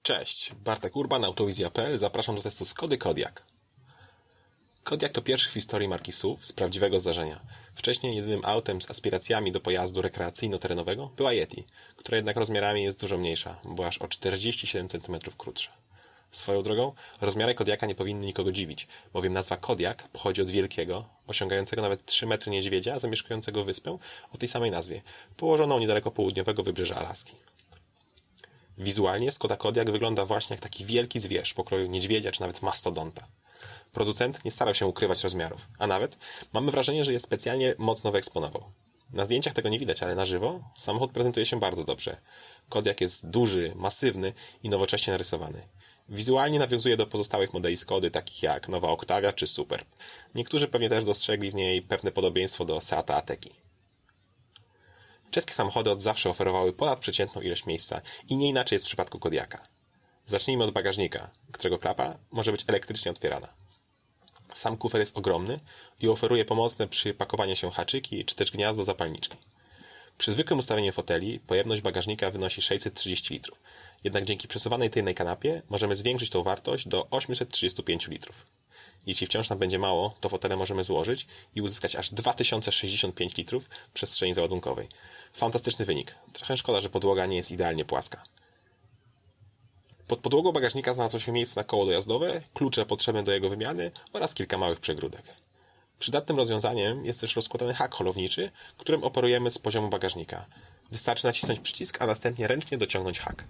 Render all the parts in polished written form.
Cześć, Bartek Urban, Autowizja.pl. Zapraszam do testu Skody Kodiaq. Kodiaq to pierwszy w historii marki SUV z prawdziwego zdarzenia. Wcześniej jedynym autem z aspiracjami do pojazdu rekreacyjno-terenowego była Yeti, która jednak rozmiarami jest dużo mniejsza, bo aż o 47 cm krótsza. Swoją drogą, rozmiary Kodiaqa nie powinny nikogo dziwić, bowiem nazwa Kodiaq pochodzi od wielkiego, osiągającego nawet 3 metry niedźwiedzia zamieszkującego wyspę o tej samej nazwie, położoną niedaleko południowego wybrzeża Alaski. Wizualnie Skoda Kodiaq wygląda właśnie jak taki wielki zwierz pokroju niedźwiedzia czy nawet mastodonta. Producent nie starał się ukrywać rozmiarów, a nawet mamy wrażenie, że je specjalnie mocno wyeksponował. Na zdjęciach tego nie widać, ale na żywo samochód prezentuje się bardzo dobrze. Kodiaq jest duży, masywny i nowocześnie narysowany. Wizualnie nawiązuje do pozostałych modeli Skody, takich jak nowa Octavia czy Superb. Niektórzy pewnie też dostrzegli w niej pewne podobieństwo do Seata Ateki. Czeskie samochody od zawsze oferowały ponadprzeciętną ilość miejsca i nie inaczej jest w przypadku Kodiaqa. Zacznijmy od bagażnika, którego klapa może być elektrycznie otwierana. Sam kufer jest ogromny i oferuje pomocne przy pakowaniu się haczyki czy też gniazdo zapalniczki. Przy zwykłym ustawieniu foteli pojemność bagażnika wynosi 630 litrów, jednak dzięki przesuwanej tylnej kanapie możemy zwiększyć tą wartość do 835 litrów. Jeśli wciąż nam będzie mało, to fotele możemy złożyć i uzyskać aż 2065 litrów przestrzeni załadunkowej. Fantastyczny wynik. Trochę szkoda, że podłoga nie jest idealnie płaska. Pod podłogą bagażnika znalazło się miejsce na koło dojazdowe, klucze potrzebne do jego wymiany oraz kilka małych przegródek. Przydatnym rozwiązaniem jest też rozkładany hak holowniczy, którym operujemy z poziomu bagażnika. Wystarczy nacisnąć przycisk, a następnie ręcznie dociągnąć hak.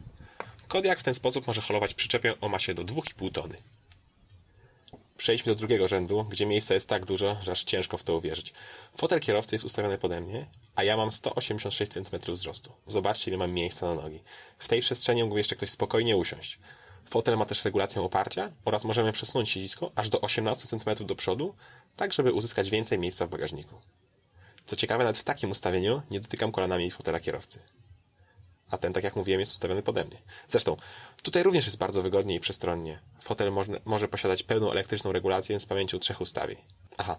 Kodiaq w ten sposób może holować przyczepę o masie do 2,5 tony. Przejdźmy do drugiego rzędu, gdzie miejsca jest tak dużo, że aż ciężko w to uwierzyć. Fotel kierowcy jest ustawiony pode mnie, a ja mam 186 cm wzrostu. Zobaczcie, ile mam miejsca na nogi. W tej przestrzeni mógł jeszcze ktoś spokojnie usiąść. Fotel ma też regulację oparcia oraz możemy przesunąć siedzisko aż do 18 cm do przodu, tak żeby uzyskać więcej miejsca w bagażniku. Co ciekawe, nawet w takim ustawieniu nie dotykam kolanami fotela kierowcy. A ten, tak jak mówiłem, jest ustawiony pode mnie. Zresztą, tutaj również jest bardzo wygodnie i przestronnie. Fotel może posiadać pełną elektryczną regulację z pamięcią 3 ustawień. Aha,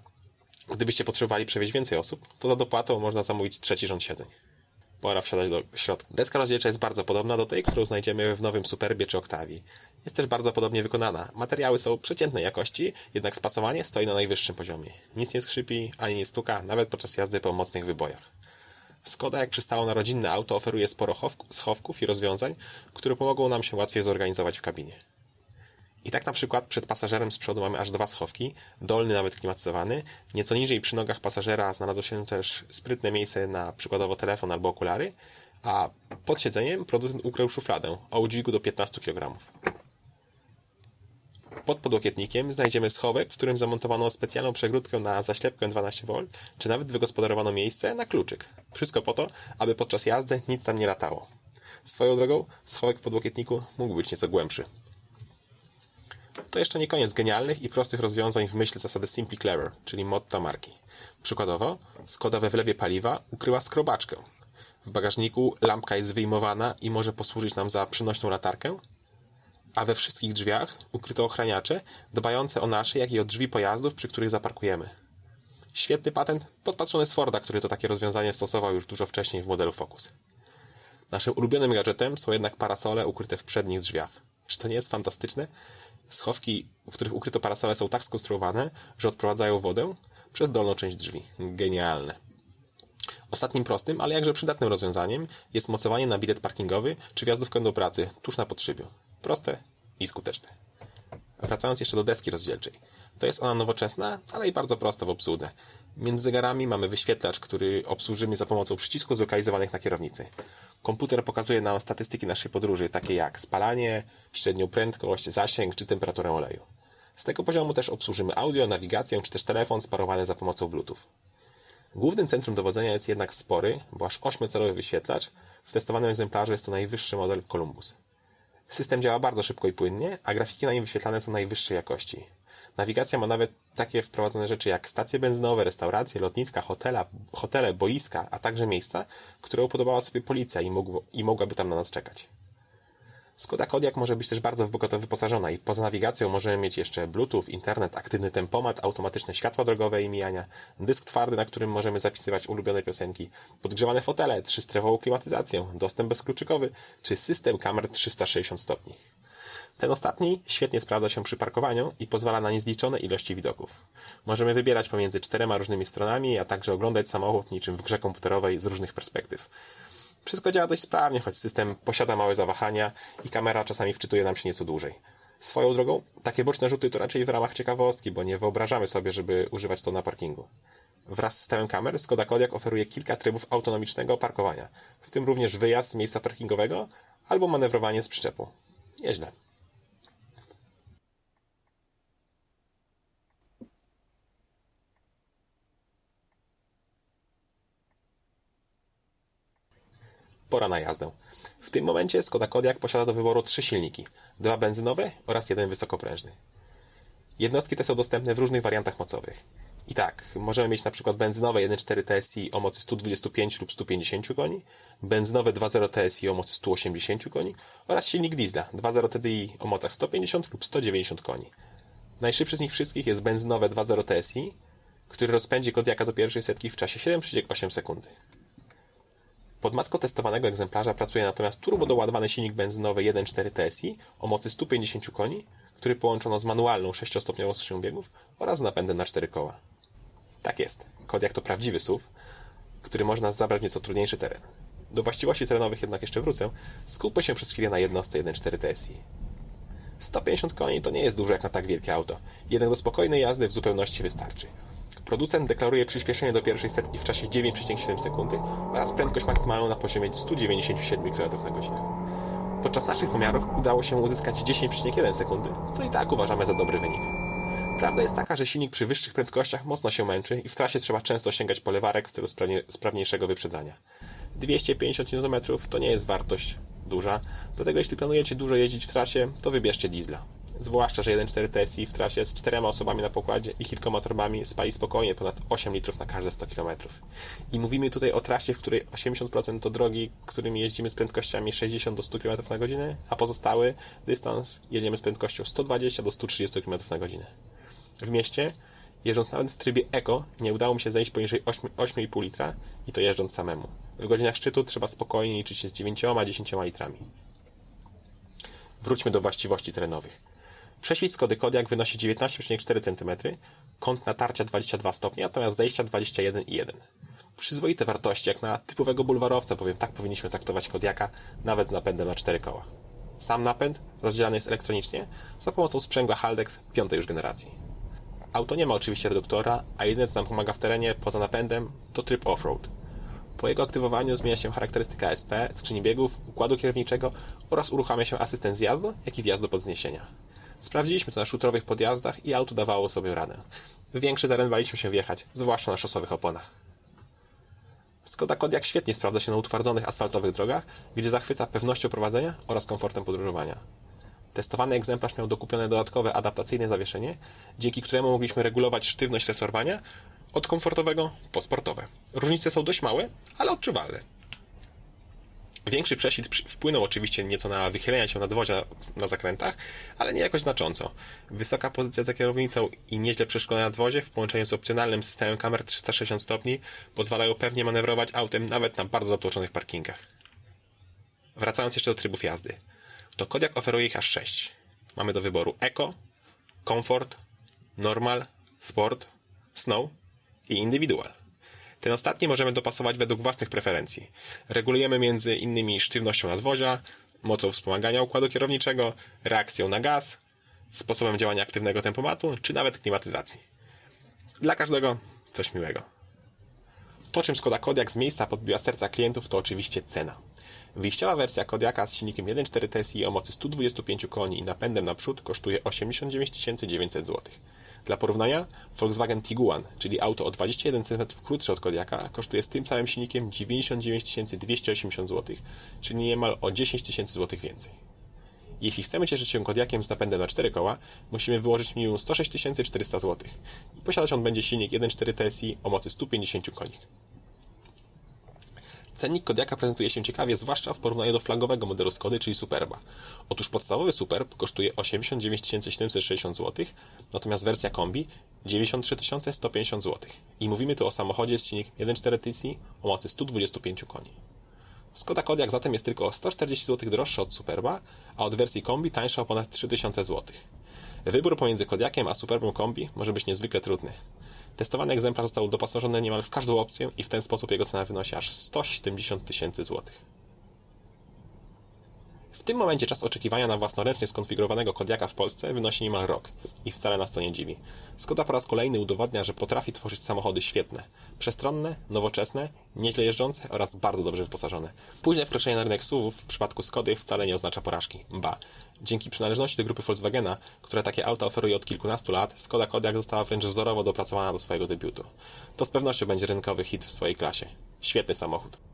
gdybyście potrzebowali przewieźć więcej osób, to za dopłatą można zamówić trzeci rząd siedzeń. Pora wsiadać do środka. Deska rozdzielcza jest bardzo podobna do tej, którą znajdziemy w nowym Superbie czy Octavii. Jest też bardzo podobnie wykonana. Materiały są przeciętnej jakości, jednak spasowanie stoi na najwyższym poziomie. Nic nie skrzypi, ani nie stuka, nawet podczas jazdy po mocnych wybojach. Skoda, jak przystało na rodzinne auto, oferuje sporo schowków i rozwiązań, które pomogą nam się łatwiej zorganizować w kabinie. I tak na przykład przed pasażerem z przodu mamy aż 2 schowki, dolny nawet klimatyzowany, nieco niżej przy nogach pasażera znalazło się też sprytne miejsce na przykładowo telefon albo okulary, a pod siedzeniem producent ukrył szufladę o udźwigu do 15 kg. Pod podłokietnikiem znajdziemy schowek, w którym zamontowano specjalną przegródkę na zaślepkę 12V, czy nawet wygospodarowano miejsce na kluczyk. Wszystko po to, aby podczas jazdy nic tam nie latało. Swoją drogą, schowek w podłokietniku mógł być nieco głębszy. To jeszcze nie koniec genialnych i prostych rozwiązań w myśl zasady Simply Clever, czyli motta marki. Przykładowo, Skoda we wlewie paliwa ukryła skrobaczkę. W bagażniku lampka jest wyjmowana i może posłużyć nam za przenośną latarkę, a we wszystkich drzwiach ukryto ochraniacze dbające o nasze, jak i o drzwi pojazdów, przy których zaparkujemy. Świetny patent podpatrzony z Forda, który to takie rozwiązanie stosował już dużo wcześniej w modelu Focus. Naszym ulubionym gadżetem są jednak parasole ukryte w przednich drzwiach. Czy to nie jest fantastyczne? Schowki, w których ukryto parasole, są tak skonstruowane, że odprowadzają wodę przez dolną część drzwi. Genialne. Ostatnim prostym, ale jakże przydatnym rozwiązaniem jest mocowanie na bilet parkingowy czy wjazdówkę do pracy tuż na podszybiu. Proste i skuteczne. Wracając jeszcze do deski rozdzielczej. To jest ona nowoczesna, ale i bardzo prosta w obsłudze. Między zegarami mamy wyświetlacz, który obsłużymy za pomocą przycisków zlokalizowanych na kierownicy. Komputer pokazuje nam statystyki naszej podróży, takie jak spalanie, średnią prędkość, zasięg czy temperaturę oleju. Z tego poziomu też obsłużymy audio, nawigację czy też telefon sparowany za pomocą Bluetooth. Głównym centrum dowodzenia jest jednak spory, bo aż 8-calowy wyświetlacz. W testowanym egzemplarzu jest to najwyższy model Columbus. System działa bardzo szybko i płynnie, a grafiki na nim wyświetlane są najwyższej jakości. Nawigacja ma nawet takie wprowadzone rzeczy jak stacje benzynowe, restauracje, lotniska, hotele, boiska, a także miejsca, które upodobała sobie policja i mogłaby tam na nas czekać. Skoda Kodiaq może być też bardzo bogato wyposażona i poza nawigacją możemy mieć jeszcze Bluetooth, internet, aktywny tempomat, automatyczne światła drogowe i mijania, dysk twardy, na którym możemy zapisywać ulubione piosenki, podgrzewane fotele, 3-strefową klimatyzację, dostęp bezkluczykowy czy system kamer 360 stopni. Ten ostatni świetnie sprawdza się przy parkowaniu i pozwala na niezliczone ilości widoków. Możemy wybierać pomiędzy 4 różnymi stronami, a także oglądać samochód niczym w grze komputerowej z różnych perspektyw. Wszystko działa dość sprawnie, choć system posiada małe zawahania i kamera czasami wczytuje nam się nieco dłużej. Swoją drogą, takie boczne rzuty to raczej w ramach ciekawostki, bo nie wyobrażamy sobie, żeby używać to na parkingu. Wraz z systemem kamer Skoda Kodiaq oferuje kilka trybów autonomicznego parkowania, w tym również wyjazd z miejsca parkingowego albo manewrowanie z przyczepu. Nieźle. Pora na jazdę. W tym momencie Skoda Kodiaq posiada do wyboru 3 silniki, 2 benzynowe oraz 1 wysokoprężny. Jednostki te są dostępne w różnych wariantach mocowych. I tak, możemy mieć na przykład benzynowe 1.4 TSI o mocy 125 lub 150 koni, benzynowe 2.0 TSI o mocy 180 koni oraz silnik diesla 2.0 TDI o mocach 150 lub 190 koni. Najszybszy z nich wszystkich jest benzynowe 2.0 TSI, który rozpędzi Kodiaqa do pierwszej setki w czasie 7,8 sekundy. Pod maską testowanego egzemplarza pracuje natomiast turbodoładowany silnik benzynowy 1.4 TSI o mocy 150 koni, który połączono z manualną 6-stopniową skrzynią biegów oraz napędem na 4 koła. Tak jest, Kodiaq to prawdziwy SUV, który może nas zabrać w nieco trudniejszy teren. Do właściwości terenowych jednak jeszcze wrócę, skupmy się przez chwilę na jednostce 1.4 TSI. 150 koni to nie jest dużo jak na tak wielkie auto, jednak do spokojnej jazdy w zupełności wystarczy. Producent deklaruje przyspieszenie do pierwszej setki w czasie 9,7 sekundy oraz prędkość maksymalną na poziomie 197 km/h. Podczas naszych pomiarów udało się uzyskać 10,1 sekundy, co i tak uważamy za dobry wynik. Prawda jest taka, że silnik przy wyższych prędkościach mocno się męczy i w trasie trzeba często sięgać po lewarek w celu sprawniejszego wyprzedzania. 250 Nm to nie jest wartość duża, dlatego jeśli planujecie dużo jeździć w trasie, to wybierzcie diesla. Zwłaszcza, że 1.4 TSI w trasie z 4 osobami na pokładzie i kilkoma torbami spali spokojnie ponad 8 litrów na każde 100 km. I mówimy tutaj o trasie, w której 80% to drogi, którymi jeździmy z prędkościami 60 do 100 km na godzinę, a pozostały dystans jedziemy z prędkością 120 do 130 km na godzinę. W mieście, jeżdżąc nawet w trybie Eco, nie udało mi się zejść poniżej 8,5 litra i to jeżdżąc samemu. W godzinach szczytu trzeba spokojnie liczyć się z 9-10 litrami. Wróćmy do właściwości terenowych. Prześwit Skody Kodiaq wynosi 19,4 cm, kąt natarcia 22 stopnie, natomiast zejścia 21,1. Przyzwoite wartości jak na typowego bulwarowca, bowiem tak powinniśmy traktować Kodiaqa, nawet z napędem na 4 koła. Sam napęd rozdzielany jest elektronicznie za pomocą sprzęgła Haldex 5. już generacji. Auto nie ma oczywiście reduktora, a jedyne co nam pomaga w terenie poza napędem to tryb off-road. Po jego aktywowaniu zmienia się charakterystyka SP, skrzyni biegów, układu kierowniczego oraz uruchamia się asystent zjazdu, jak i wjazdu pod wzniesienia. Sprawdziliśmy to na szutrowych podjazdach i auto dawało sobie radę. W większy teren baliśmy się wjechać, zwłaszcza na szosowych oponach. Skoda Kodiaq świetnie sprawdza się na utwardzonych asfaltowych drogach, gdzie zachwyca pewnością prowadzenia oraz komfortem podróżowania. Testowany egzemplarz miał dokupione dodatkowe adaptacyjne zawieszenie, dzięki któremu mogliśmy regulować sztywność resorwania od komfortowego po sportowe. Różnice są dość małe, ale odczuwalne. Większy prześwit wpłynął oczywiście nieco na wychylenia się nadwozia na zakrętach, ale nie jakoś znacząco. Wysoka pozycja za kierownicą i nieźle przeszkolone nadwozie w połączeniu z opcjonalnym systemem kamer 360 stopni pozwalają pewnie manewrować autem nawet na bardzo zatłoczonych parkingach. Wracając jeszcze do trybów jazdy. To Kodiaq oferuje ich aż 6. Mamy do wyboru Eco, Comfort, Normal, Sport, Snow i Individual. Ten ostatni możemy dopasować według własnych preferencji. Regulujemy między innymi sztywnością nadwozia, mocą wspomagania układu kierowniczego, reakcją na gaz, sposobem działania aktywnego tempomatu, czy nawet klimatyzacji. Dla każdego coś miłego. To, czym Skoda Kodiaq z miejsca podbiła serca klientów, to oczywiście cena. Wyjściowa wersja Kodiaqa z silnikiem 1.4 TSI o mocy 125 koni i napędem naprzód kosztuje 89 900 zł. Dla porównania, Volkswagen Tiguan, czyli auto o 21 cm krótsze od Kodiaqa, kosztuje z tym samym silnikiem 99 280 zł, czyli niemal o 10 000 zł więcej. Jeśli chcemy cieszyć się Kodiaqiem z napędem na 4 koła, musimy wyłożyć minimum 106 400 zł i posiadać on będzie silnik 1.4 TSI o mocy 150 koni. Cennik Kodiaqa prezentuje się ciekawie, zwłaszcza w porównaniu do flagowego modelu Skody, czyli Superba. Otóż podstawowy Superb kosztuje 89 760 zł, natomiast wersja kombi 93 150 zł. I mówimy tu o samochodzie z silnikiem 1.4 TSI o mocy 125 koni. Skoda Kodiaq zatem jest tylko o 140 zł droższa od Superba, a od wersji kombi tańsza o ponad 3000 zł. Wybór pomiędzy Kodiaqiem a Superbem kombi może być niezwykle trudny. Testowany egzemplarz został dopasożony niemal w każdą opcję i w ten sposób jego cena wynosi aż 170 tysięcy złotych. W tym momencie czas oczekiwania na własnoręcznie skonfigurowanego Kodiaqa w Polsce wynosi niemal rok i wcale nas to nie dziwi. Skoda po raz kolejny udowadnia, że potrafi tworzyć samochody świetne, przestronne, nowoczesne, nieźle jeżdżące oraz bardzo dobrze wyposażone. Późne wkroczenie na rynek SUV w przypadku Skody wcale nie oznacza porażki. Ba, dzięki przynależności do grupy Volkswagena, która takie auta oferuje od kilkunastu lat, Skoda Kodiaq została wręcz wzorowo dopracowana do swojego debiutu. To z pewnością będzie rynkowy hit w swojej klasie. Świetny samochód.